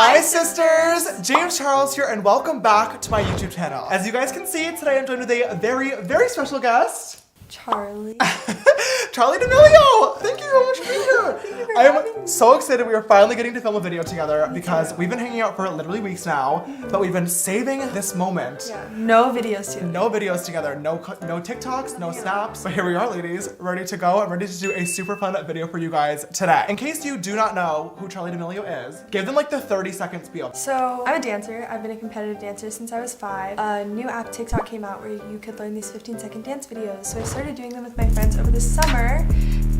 Hi sisters! James Charles here and welcome back to my YouTube channel. As you guys can see, today I'm joined with a very special guest. Charli. Charli Amelio! Thank you so much for being here. I am so excited we are finally getting to film a video together because we've been hanging out for literally weeks now, but we've been saving this moment. Yeah, no videos together. No videos together, no TikToks, no snaps. But here we are, ladies, ready to go and ready to do a super fun video for you guys today. In case you do not know who Charli Amelio is, give them like the 30-second spiel. So I'm a dancer. I've been a competitive dancer since I was 5. A new app TikTok came out where you could learn these 15-second dance videos. So I started doing them with my friends over the summer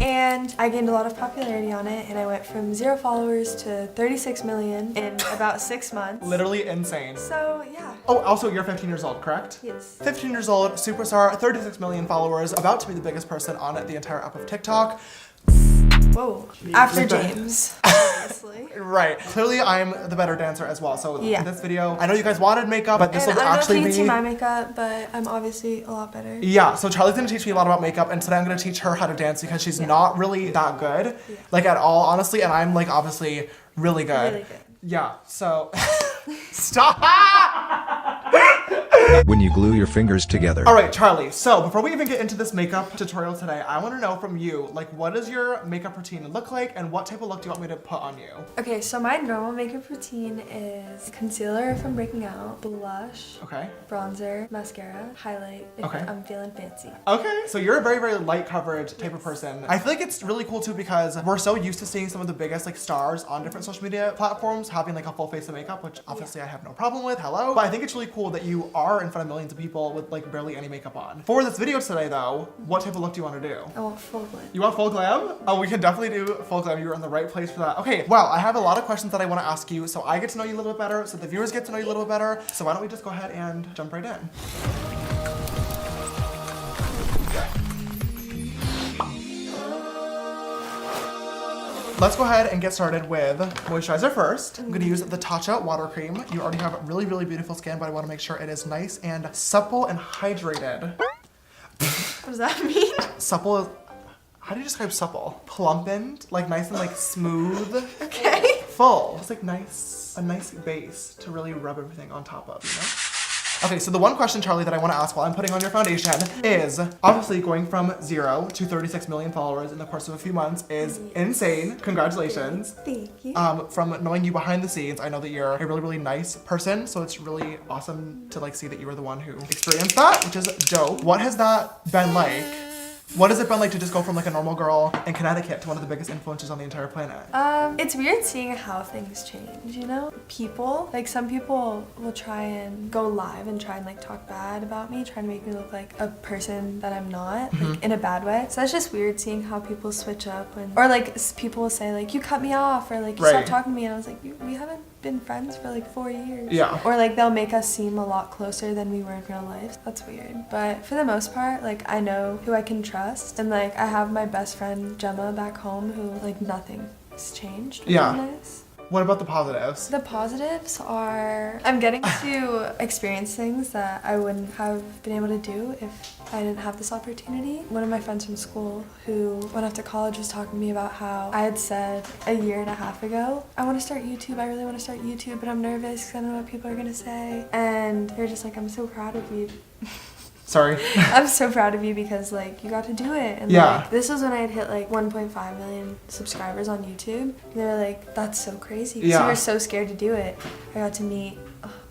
and I gained a lot of popularity on it and I went from 0 followers to 36 million in about 6 months. Literally insane. So yeah. Oh, also you're 15 years old, correct? Yes. 15 years old, superstar, 36 million followers, about to be the biggest person on the entire app of TikTok. Whoa. After James, obviously. Right. Clearly I'm the better dancer as well. So yeah. In this video, I know you guys wanted makeup, but this will actually be... I'm not teaching my makeup, but I'm obviously a lot better. Yeah, so Charli's gonna teach me a lot about makeup and today I'm gonna teach her how to dance because she's not really that good, like at all, honestly, and I'm like obviously really good. Really good. Yeah, so... Stop! When you glue your fingers together. All right, Charli, so before we even get into this makeup tutorial today, I want to know from you, like, what does your makeup routine look like and what type of look do you want me to put on you? Okay, so my normal makeup routine is concealer if I'm breaking out, blush, Okay. bronzer, mascara, highlight if I'm feeling fancy. Okay, so you're a very light coverage type of person. I feel like it's really cool too because we're so used to seeing some of the biggest like stars on different social media platforms having like a full face of makeup, which obviously I have no problem with, hello. But I think it's really cool that you are in front of millions of people with like barely any makeup on. For this video today though, what type of look do you want to do? I want full glam. You want full glam? Oh, we can definitely do full glam. You're in the right place for that. Okay, well, I have a lot of questions that I want to ask you so I get to know you a little bit better, so the viewers get to know you a little bit better. So why don't we just go ahead and jump right in. Let's go ahead and get started with moisturizer first. I'm gonna use the Tatcha water cream. You already have really beautiful skin, but I wanna make sure it is nice and supple and hydrated. What does that mean? Supple is, how do you describe supple? Plumpened, like nice and like smooth. Okay. Full, it's like nice, a nice base to really rub everything on top of, you know? Okay, so the one question, Charli, that I want to ask while I'm putting on your foundation is, obviously going from 0 to 36 million followers in the course of a few months is insane. Congratulations. Thank you. From knowing you behind the scenes, I know that you're a really nice person, so it's really awesome to like see that you were the one who experienced that, which is dope. What has that been like? What has it been like to just go from like a normal girl in Connecticut to one of the biggest influencers on the entire planet? It's weird seeing how things change, you know? People, like some people will try and go live and try and like talk bad about me, trying to make me look like a person that I'm not, like in a bad way. So that's just weird seeing how people switch up or like people will say like, you cut me off or like you stopped talking to me and I was like, we haven't been friends for like 4 years. Yeah. Or like they'll make us seem a lot closer than we were in real life. That's weird. But for the most part, like I know who I can trust and like I have my best friend Gemma back home who like nothing's changed. Yeah. Nice. What about the positives? The positives are I'm getting to experience things that I wouldn't have been able to do if I didn't have this opportunity. One of my friends from school who went off to college was talking to me about how I had said a year and a half ago, I want to start YouTube, I really want to start YouTube, but I'm nervous because I don't know what people are going to say. And they're just like, I'm so proud of you. Sorry. I'm so proud of you because like you got to do it. And like this was when I had hit like 1.5 million subscribers on YouTube. And they were like, that's so crazy. Because you were so scared to do it. I got to meet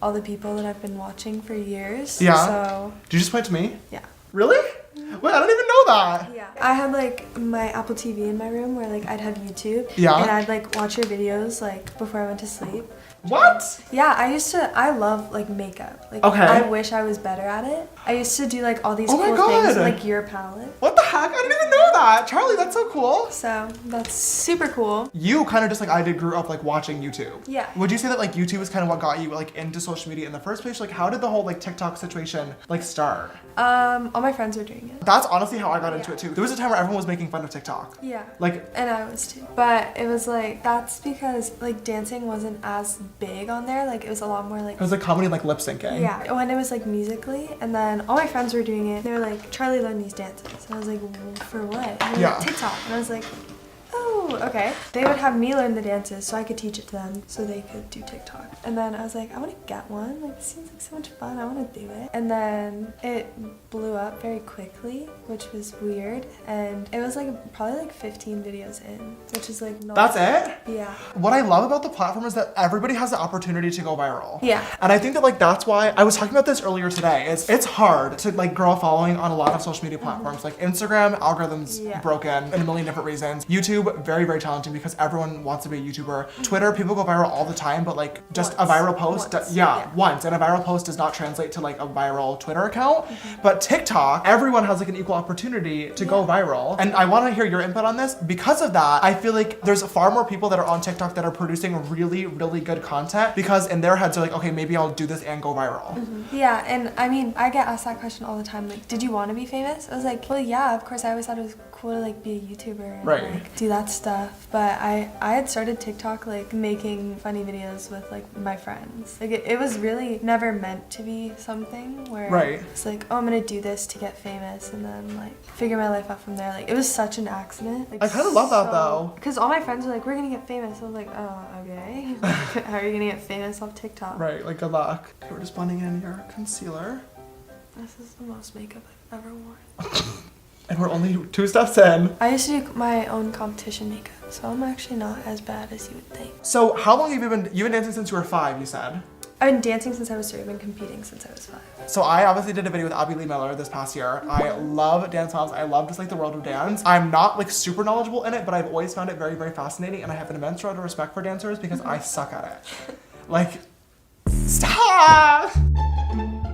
all the people that I've been watching for years. Yeah. So. Did you just point to me? Yeah. Really? Wait, I don't even know that. Yeah. I had like my Apple TV in my room where like I'd have YouTube. Yeah. And I'd like watch your videos like before I went to sleep. What? Yeah, I love like makeup. Like I wish I was better at it. I used to do like all these cool things with, like your palette. What the heck? I didn't even know that. Charli, that's so cool. So that's super cool. You kind of just like I did grew up like watching YouTube. Yeah. Would you say that like YouTube is kind of what got you like into social media in the first place? Like how did the whole like TikTok situation like start? All my friends were doing it. That's honestly how I got into it too. There was a time where everyone was making fun of TikTok. Yeah. Like. And I was too. But it was like, that's because like dancing wasn't as big on there. Like it was a lot more like. It was like comedy, like lip syncing. Yeah. When it was like musically, and then all my friends were doing it. They were like, Charli, learn these dances. And I was like, well, for what? And they were like, TikTok. And I was like, oh, okay. They would have me learn the dances so I could teach it to them so they could do TikTok. And then I was like, I want to get one. Like, this seems like so much fun. I want to do it. And then it blew up very quickly, which was weird. And it was like probably like 15 videos in, which is like not. That's it? Yeah. What I love about the platform is that everybody has the opportunity to go viral. Yeah. And I think that like that's why I was talking about this earlier today. It's hard to like grow a following on a lot of social media platforms. Like Instagram, algorithms broken in a million different reasons. YouTube, very, very challenging because everyone wants to be a YouTuber. Twitter, people go viral all the time, but like just a viral post, once. And a viral post does not translate to like a viral Twitter account. But TikTok, everyone has like an equal opportunity to go viral. And I want to hear your input on this. Because of that, I feel like there's far more people that are on TikTok that are producing really, really good content because in their heads they're like, okay, maybe I'll do this and go viral. Yeah, and I mean, I get asked that question all the time. Like, did you want to be famous? I was like, well, yeah, of course. I always thought it was cool to like be a YouTuber and like do that stuff. But I had started TikTok like making funny videos with like my friends. Like it was really never meant to be something where it's like, oh, I'm gonna do this to get famous and then like figure my life out from there. Like it was such an accident. Like, I kind of love that though. Because all my friends were like, we're gonna get famous. I was like, oh, okay. How are you gonna get famous off TikTok? Right, like good luck. Okay, we're just blending in your concealer. This is the most makeup I've ever worn. And we're only 2 steps in. I used to do my own competition makeup, so I'm actually not as bad as you would think. So how long have you've been dancing since you were 5, you said? I've been dancing since I was 3. I've been competing since I was 5. So I obviously did a video with Amelio Miller this past year. I love dance moms. I love just like the world of dance. I'm not like super knowledgeable in it, but I've always found it very, very fascinating, and I have an immense amount of respect for dancers because I suck at it. Like, stop!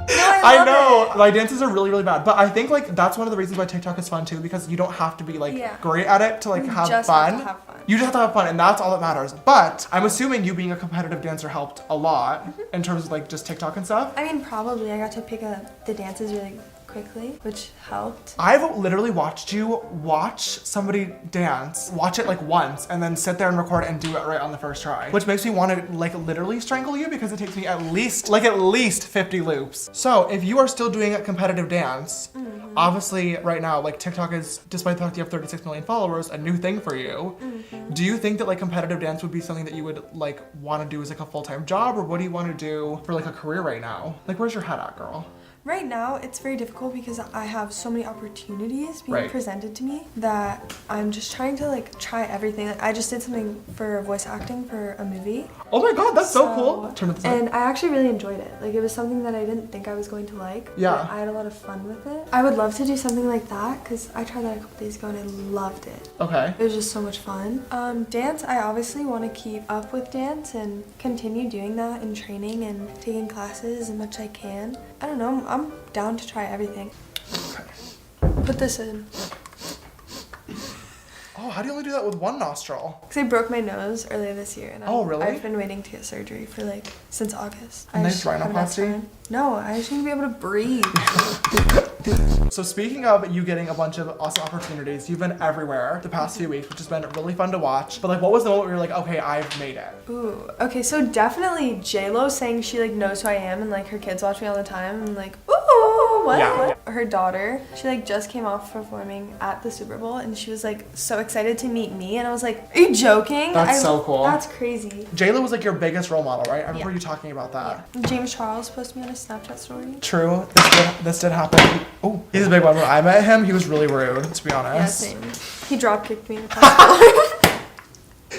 No, I know, my dances are really, really bad, but I think like that's one of the reasons why TikTok is fun too, because you don't have to be like great at it to like have fun. You just have to have fun, and that's all that matters. But I'm assuming you being a competitive dancer helped a lot in terms of like just TikTok and stuff. I mean, probably. I got to pick up the dances really quickly, which helped. I've literally watched you watch somebody dance, watch it like once, and then sit there and record and do it right on the first try, which makes me want to like literally strangle you because it takes me at least 50 loops. So if you are still doing a competitive dance, obviously right now like TikTok is, despite the fact you have 36 million followers, a new thing for you. Do you think that like competitive dance would be something that you would like want to do as like a full-time job, or what do you want to do for like a career right now? Like where's your head at, girl? Right now, it's very difficult because I have so many opportunities being presented to me that I'm just trying to like try everything. Like, I just did something for voice acting for a movie. Oh my god, that's so cool. Turn it this and I actually really enjoyed it. Like it was something that I didn't think I was going to like. Yeah. But I had a lot of fun with it. I would love to do something like that because I tried that a couple days ago and I loved it. Okay. It was just so much fun. Dance, I obviously want to keep up with dance and continue doing that and training and taking classes as much as I can. I don't know, I'm down to try everything. Okay. Put this in. Oh, how do you only do that with one nostril? Because I broke my nose earlier this year. And really? I've been waiting to get surgery for like, since August. A nice rhinoplasty? No, I just need to be able to breathe. So speaking of you getting a bunch of awesome opportunities, you've been everywhere the past few weeks, which has been really fun to watch. But like, what was the moment where you're like, okay, I've made it? Ooh, okay, so definitely J-Lo saying she like knows who I am and like her kids watch me all the time and like, ooh, what? Yeah. Her daughter, she like just came off performing at the Super Bowl and she was like so excited to meet me and I was like, are you joking? That's so cool. That's crazy. J-Lo was like your biggest role model, right? I remember you talking about that. Yeah. James Charles posted me on a Snapchat story. True, this did happen. Oh, he's a big one. When I met him, he was really rude, to be honest. Yeah, same. He drop kicked me in the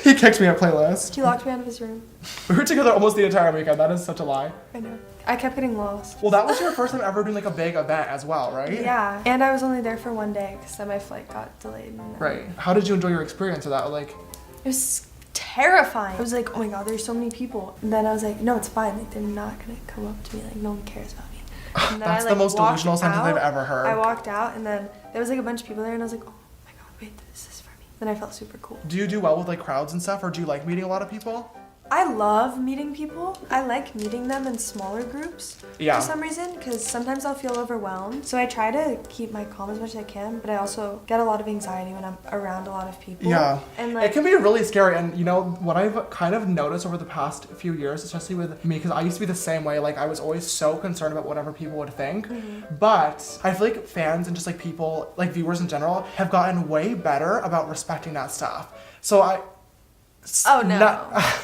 He kicked me at Playlist. He locked me out of his room. We were together almost the entire weekend. That is such a lie. I know. I kept getting lost. Well, that was your first time ever doing like a big event as well, right? Yeah. And I was only there for one day because then my flight got delayed. Right. How did you enjoy your experience of that? Like, it was terrifying. I was like, oh my god, there's so many people. And then I was like, no, it's fine. Like, they're not gonna come up to me. Like, no one cares about me. And then that's the most delusional sentence I've ever heard. I walked out and then there was like a bunch of people there and I was like, oh my god, wait, this is for me. Then I felt super cool. Do you do well with like crowds and stuff, or do you like meeting a lot of people? I love meeting people. I like meeting them in smaller groups for some reason because sometimes I'll feel overwhelmed. So I try to keep my calm as much as I can, but I also get a lot of anxiety when I'm around a lot of people. Yeah, and like, it can be really scary. And you know what I've kind of noticed over the past few years, especially with me, because I used to be the same way. Like I was always so concerned about whatever people would think. But I feel like fans and just like people, like viewers in general, have gotten way better about respecting that stuff. So I. Oh, no.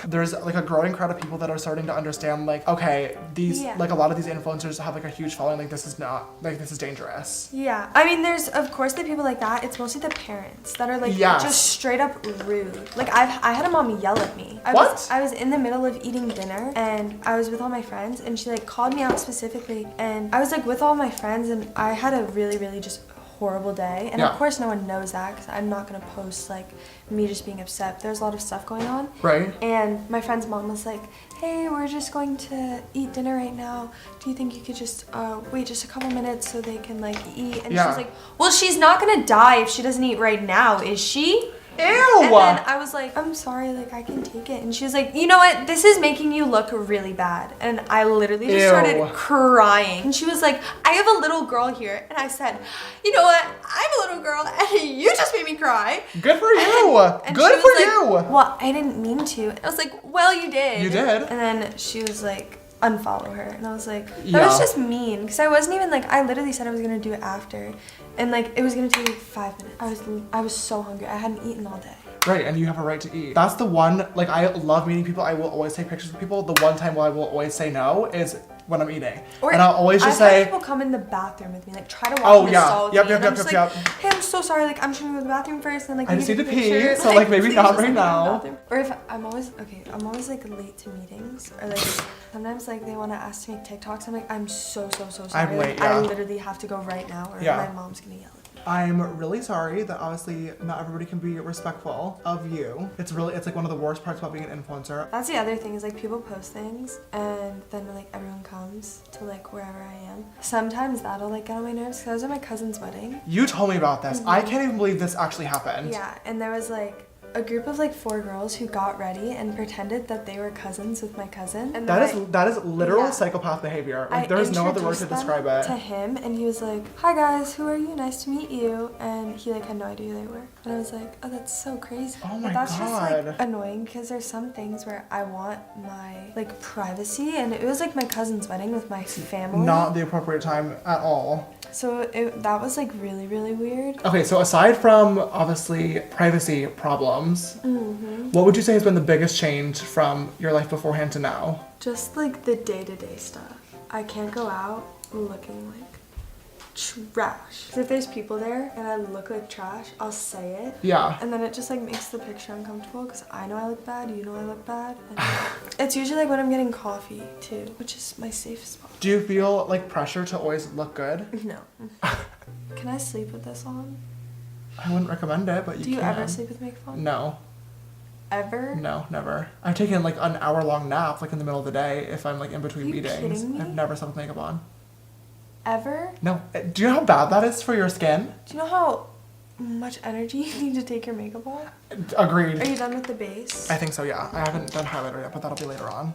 There's like a growing crowd of people that are starting to understand like, okay, these Yeah. like a lot of these influencers have like a huge following. Like this is not like this is dangerous. Yeah, I mean, there's of course the people like that. It's mostly the parents that are like Yes. just straight up rude. Like I had a mom yell at me. What? I was in the middle of eating dinner and I was with all my friends and she like called me out specifically and I was like with all my friends and I had a really really just horrible day and Yeah. of course no one knows that because I'm not gonna post like me just being upset. There's a lot of stuff going on. Right. And my friend's mom was like, hey, we're just going to eat dinner right now. Do you think you could just wait just a couple minutes so they can like eat? And Yeah. she was like, well, she's not gonna die if she doesn't eat right now, is she? Ew. And then I was like, I'm sorry, like I can take it. And she was like, you know what? This is making you look really bad. And I literally just Ew. started crying. And she was like, I have a little girl here. And I said, you know what? I'm a little girl and you just made me cry. Good for you. And Good she for was like, you. well, I didn't mean to. And I was like, well, you did. You did. And then she was like, unfollow her. And I was like, that Yeah. was just mean. Because I wasn't even like, I literally said I was going to do it after. And like, it was going to take like 5 minutes. I was so hungry. I hadn't eaten all day. Right, and you have a right to eat. That's the one, like I love meeting people. I will always take pictures with people. The one time where I will always say no is when I'm eating. Or and I'll always just I've had say, people come in the bathroom with me, like try to walk oh in the yeah, stall with yep, me, yep, and I'm yep, just yep, like, yep. hey, I'm so sorry, like I'm just gonna go to the bathroom first, and like I we just need need to to take pee, pictures. so, like, maybe please not just right let me go to the now. bathroom. Or if I'm always like late to meetings, or like sometimes like they want to ask to make TikToks. I'm like, I'm so sorry. I'm late, Like, I yeah. literally have to go right now, or Yeah. my mom's gonna yell at me. I'm really sorry that obviously not everybody can be respectful of you. It's like one of the worst parts about being an influencer. That's the other thing is like people post things and then like everyone comes to like wherever I am. Sometimes that'll like get on my nerves because I was at my cousin's wedding. You told me about this. I can't even believe this actually happened. Yeah, and there was like a group of like 4 girls who got ready and pretended that they were cousins with my cousin. And That then is literal Yeah. psychopath behavior. I Like there's no other word to introduced describe them it. to him, and he was like, "Hi guys, who are you? Nice to meet you." And he like had no idea who they were, and I was like, "Oh, that's so crazy." Oh But my that's just like God. annoying because there's some things where I want my like privacy, and it was like my cousin's wedding with my family. Not the appropriate time at all. So that was like really really weird. Okay, so aside from obviously privacy problems, what would you say has been the biggest change from your life beforehand to now? Just like the day-to-day stuff. I can't go out looking like trash. 'Cause if there's people there and I look like trash, I'll say it. Yeah. And then it just like makes the picture uncomfortable because I know I look bad, you know I look bad. And it's usually like when I'm getting coffee too, which is my safe spot. Do you feel like pressure to always look good? No. Can I sleep with this on? I wouldn't recommend it, but you Do you can. ever sleep with makeup on? No. Ever? No, never. I've taken like an hour-long nap like in the middle of the day if I'm like in between Are you meetings. kidding me? I've never slept with makeup on. Ever? No. Do you know how bad that is for your skin? Do you know how much energy you need to take your makeup off? Agreed. Are you done with the base? I think so, yeah. I haven't done highlighter yet, but that'll be later on.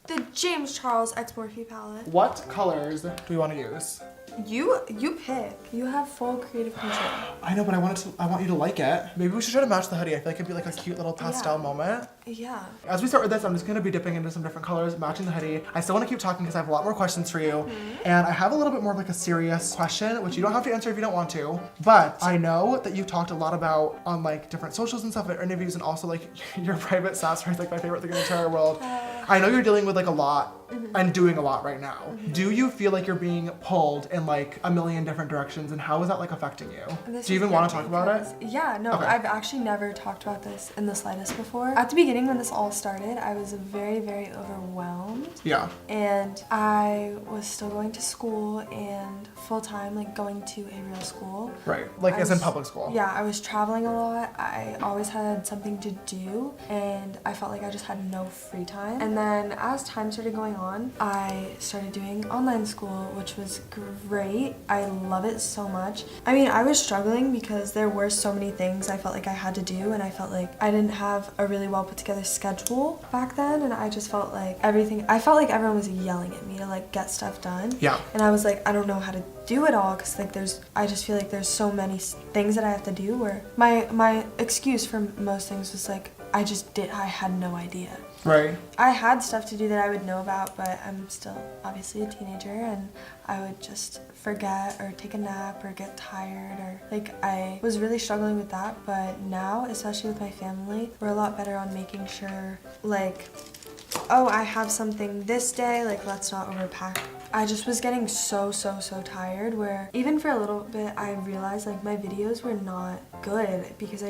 The James Charles X Morphe palette. What colors do we want to use? You pick. You have full creative control. I know, but I want you to like it. Maybe we should try to match the hoodie. I feel like it'd be like a cute little pastel Yeah. moment. Yeah. As we start with this, I'm just gonna be dipping into some different colors, matching the hoodie. I still wanna keep talking because I have a lot more questions for you. And I have a little bit more of like a serious question, which you don't have to answer if you don't want to. But I know that you've talked a lot about on like different socials and stuff, interviews, and also like your private sass story is like my favorite thing in the entire world. I know you're dealing with like a lot and doing a lot right now. Do you feel like you're being pulled in like a million different directions, and how is that like affecting you? This Do you is even want to good talk about it? because- Yeah, no, Okay. I've actually never talked about this in the slightest before. At the beginning when this all started, I was very, very overwhelmed. Yeah. And I was still going to school and full-time, like going to a real school. Right. Like I as in was- public school. Yeah, I was traveling a lot. I always had something to do, and I felt like I just had no free time. And then as time started going on, I started doing online school, which was great. I love it so much. I mean, I was struggling because there were so many things I felt like I had to do, and I felt like I didn't have a really well put together schedule back then, and I just felt like I felt like everyone was yelling at me to like get stuff done. Yeah. And I was like, I don't know how to do it all because like I just feel like there's so many things that I have to do where my excuse for most things was like, I had no idea. Right. I had stuff to do that I would know about, but I'm still obviously a teenager, and I would just forget or take a nap or get tired, or like I was really struggling with that. But now, especially with my family, we're a lot better on making sure, like, oh, I have something this day, like let's not overpack. I just was getting so tired, where even for a little bit I realized like my videos were not good because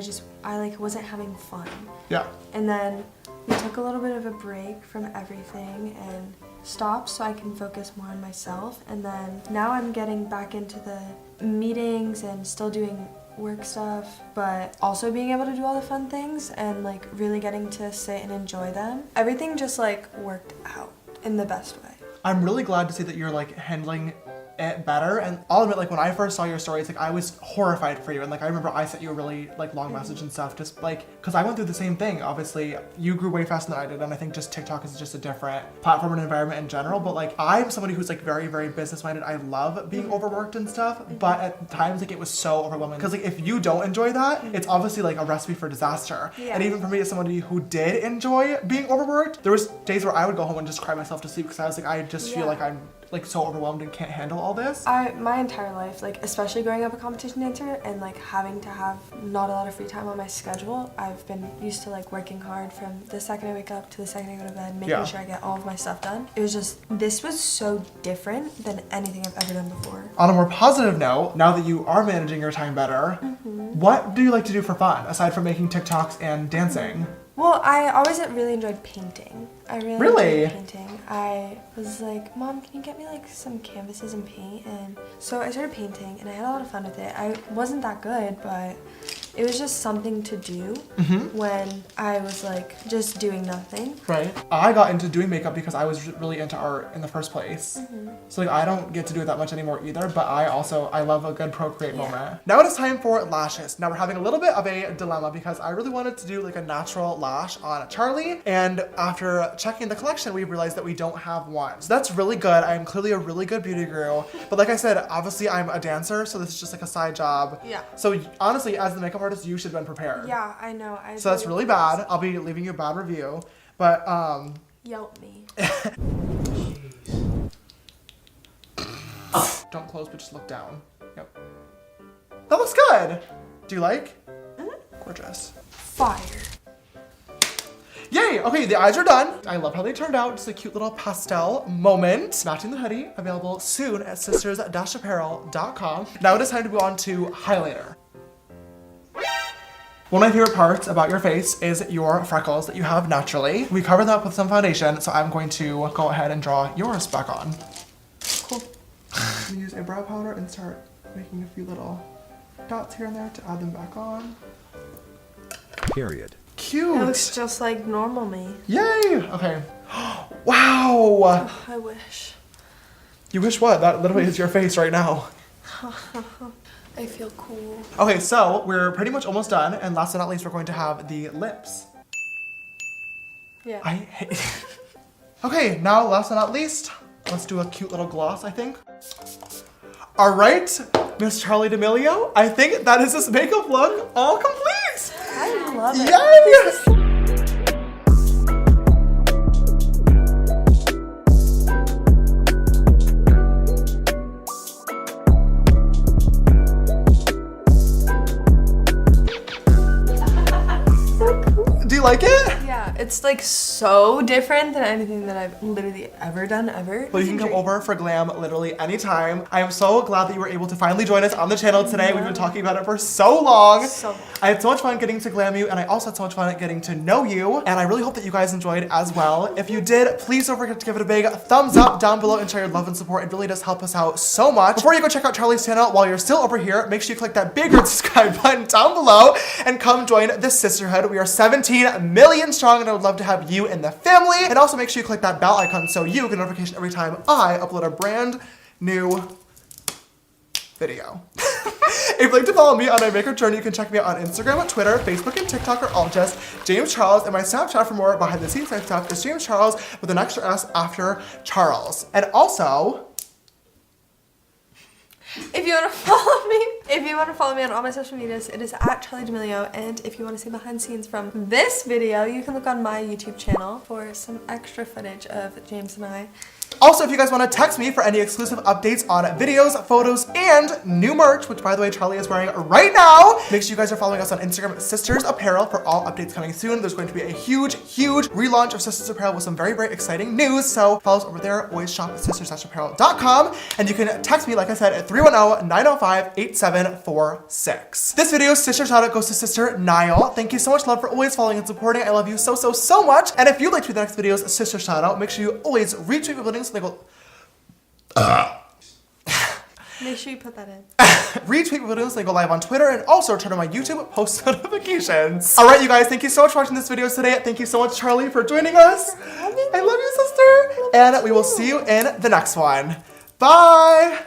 I like wasn't having fun. Yeah. And then we took a little bit of a break from everything and stopped so I can focus more on myself. And then now I'm getting back into the meetings and still doing work stuff, but also being able to do all the fun things and like really getting to sit and enjoy them. Everything just like worked out in the best way. I'm really glad to see that you're like handling it better, and I'll admit, like when I first saw your stories, like I was horrified for you, and like I remember I sent you a really like long message and stuff, just like because I went through the same thing. Obviously you grew way faster than I did, and I think just TikTok is just a different platform and environment in general, but like I'm somebody who's like very business minded. I love being overworked and stuff, but at times like it was so overwhelming because like if you don't enjoy that, it's obviously like a recipe for disaster. And even for me, as somebody who did enjoy being overworked, there was days where I would go home and just cry myself to sleep because I was like, I just feel like I'm like so overwhelmed and can't handle all this. My entire life, like especially growing up a competition dancer and like having to have not a lot of free time on my schedule, I've been used to like working hard from the second I wake up to the second I go to bed, making sure I get all of my stuff done. It was just, this was so different than anything I've ever done before. On a more positive note, now that you are managing your time better, what do you like to do for fun aside from making TikToks and dancing? Well, I always really enjoyed painting. I really enjoyed painting. I was like, Mom, can you get me like some canvases and paint? And so I started painting and I had a lot of fun with it. I wasn't that good, but it was just something to do when I was like just doing nothing. Right. I got into doing makeup because I was really into art in the first place. So like I don't get to do it that much anymore either, but I love a good Procreate moment. Now it is time for lashes. Now we're having a little bit of a dilemma because I really wanted to do like a natural lash on Charli, and after checking the collection we realized that we don't have one. So that's really good. I'm clearly a really good beauty guru, but like I said, obviously I'm a dancer, so this is just like a side job. Yeah. So honestly, as the makeup artist, you should have been prepared. Yeah, I know. So that's really bad. I'll be leaving you a bad review, but Yelp me. Don't close, but just look down. Yep. That looks good. Do you like? Gorgeous. Fire. Yay! Okay, the eyes are done. I love how they turned out. Just a cute little pastel moment. Matching the hoodie, available soon at sisters-apparel.com. Now it is time to go on to highlighter. One of my favorite parts about your face is your freckles that you have naturally. We covered that up with some foundation, so I'm going to go ahead and draw yours back on. Cool. I'm gonna use a brow powder and start making a few little dots here and there to add them back on. Period. Cute. It looks just like normal me. Yay! Okay. Wow! Oh, I wish. You wish what? That literally is your face right now. I feel cool. Okay, so we're pretty much almost done, and last but not least, we're going to have the lips. Yeah. I hate. Okay, now last but not least, let's do a cute little gloss, I think. All right, Miss Charli D'Amelio, I think that is this makeup look all complete. I love it. Yes! Do you like it? Yeah, it's like so different than anything that I've literally ever done ever. Well, you can come over for glam literally anytime. I am so glad that you were able to finally join us on the channel today. We've been talking about it for so long. I had so much fun getting to glam you, and I also had so much fun at getting to know you, and I really hope that you guys enjoyed as well. If you did, please don't forget to give it a big thumbs up down below and share your love and support. It really does help us out so much. Before you go check out Charli's channel, while you're still over here, make sure you click that big red subscribe button down below and come join the sisterhood. We are 17 million strong, and I would love to have you in the family. And also make sure you click that bell icon so you get a notification every time I upload a brand new video. If you'd like to follow me on my makeup journey, you can check me out on Instagram, Twitter, Facebook, and TikTok, or all just James Charles. And my Snapchat for more behind the scenes stuff is James Charles with an extra S after Charles. And also, If you want to follow me on all my social medias, it is at Charli Amelio. And if you want to see behind the scenes from this video, you can look on my YouTube channel for some extra footage of James and I. Also, if you guys want to text me for any exclusive updates on videos, photos, and new merch, which by the way, Charli is wearing right now, make sure you guys are following us on Instagram, Sisters Apparel, for all updates coming soon. There's going to be a huge relaunch of Sisters Apparel with some very, very exciting news. So follow us over there. Always shop at sisters-apparel.com. And you can text me, like I said, at 310-905-8746. This video's sister shout out goes to Sister Niall. Thank you so much, love, for always following and supporting. I love you so much. And if you'd like to be the next video's sister shout out, make sure you always retweet my buildings so they go. Make sure you put that in. Retweet videos, they go live on Twitter, and also turn on my YouTube post notifications. All right, you guys, thank you so much for watching this video today. Thank you so much, Charli, for joining us. I love you, sister. And we will see you in the next one. Bye.